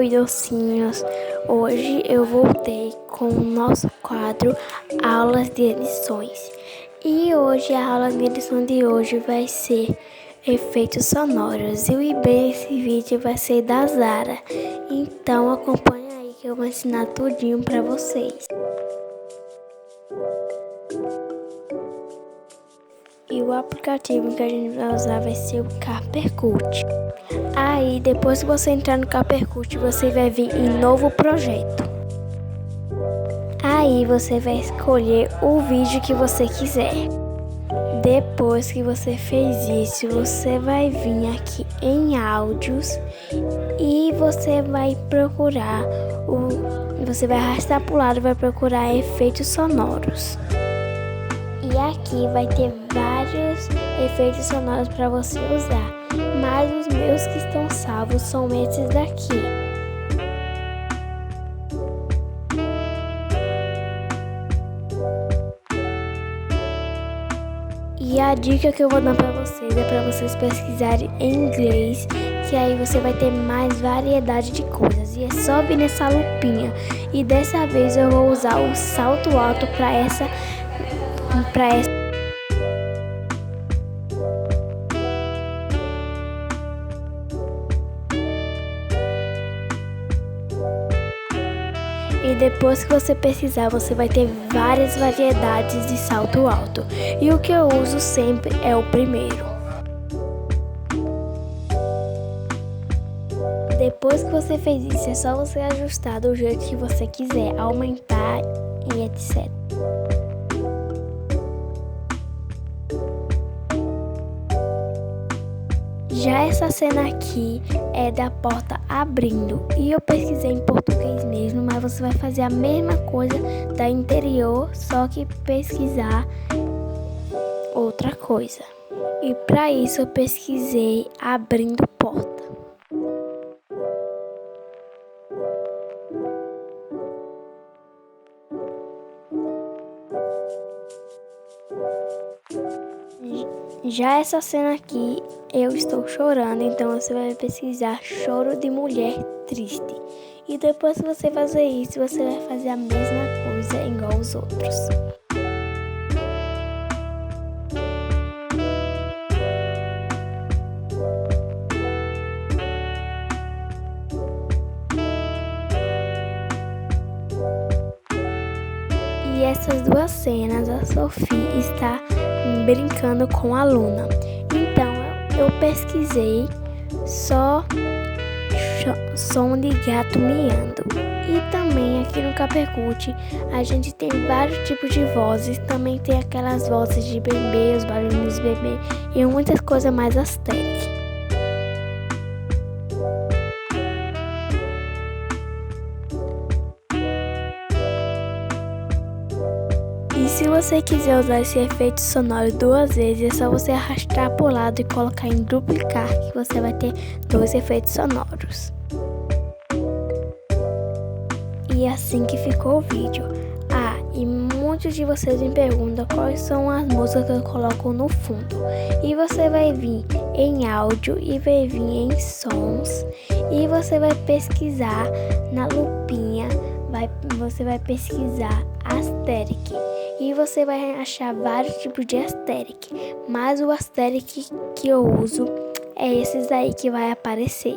Oi, docinhos! Hoje eu voltei com o nosso quadro Aulas de Edições. E hoje a aula de edição de hoje vai ser efeitos sonoros. E o IB desse vídeo vai ser da Zara. Então acompanha aí que eu vou ensinar tudinho pra vocês. E o aplicativo que a gente vai usar vai ser o Capercut. Aí, depois que você entrar no Capercut, você vai vir em novo projeto. Aí, você vai escolher o vídeo que você quiser. Depois que você fez isso, você vai vir aqui em áudios e você vai procurar você vai arrastar para o lado e vai procurar efeitos sonoros. E aqui vai ter vários efeitos sonoros para você usar, mas os meus que estão salvos são esses daqui. E a dica que eu vou dar para vocês é para vocês pesquisarem em inglês, que aí você vai ter mais variedade de coisas. E é só vir nessa lupinha. E dessa vez eu vou usar o salto alto para essa. E depois que você pesquisar, você vai ter várias variedades de salto alto. E o que eu uso sempre é o primeiro. Depois que você fez isso, é só você ajustar do jeito que você quiser, aumentar e etc. Já essa cena aqui é da porta abrindo e eu pesquisei em português mesmo, mas você vai fazer a mesma coisa da interior, só que pesquisar outra coisa. E para isso eu pesquisei abrindo porta. Já essa cena aqui, eu estou chorando, então você vai pesquisar choro de mulher triste. E depois que você fazer isso, você vai fazer a mesma coisa igual os outros. E essas duas cenas, a Sophie está brincando com a Luna. Então eu pesquisei só som de gato miando. E também aqui no Capercut a gente tem vários tipos de vozes. Também tem aquelas vozes de bebê, os barulhos de bebê e muitas coisas mais astéricas. E se você quiser usar esse efeito sonoro duas vezes, é só você arrastar para o lado e colocar em duplicar, que você vai ter dois efeitos sonoros. E assim que ficou o vídeo. Ah, e muitos de vocês me perguntam quais são as músicas que eu coloco no fundo. E você vai vir em áudio e vai vir em sons. E você vai pesquisar na lupinha, você vai pesquisar Asterix. E você vai achar vários tipos de Asterix, mas o Asterix que eu uso é esses aí que vai aparecer.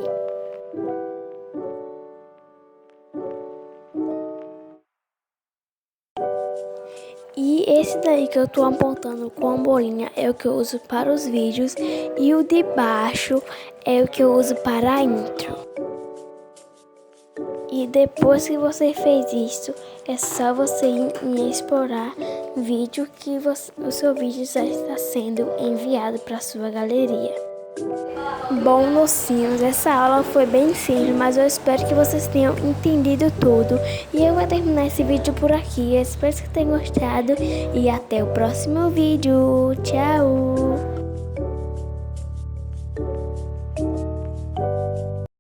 E esse daí que eu tô apontando com a bolinha é o que eu uso para os vídeos e o de baixo é o que eu uso para a intro. E depois que você fez isso, é só você ir em explorar vídeo que o seu vídeo já está sendo enviado para sua galeria. Bom, mocinhos, essa aula foi bem simples, mas eu espero que vocês tenham entendido tudo. E eu vou terminar esse vídeo por aqui. Eu espero que tenham gostado e até o próximo vídeo. Tchau!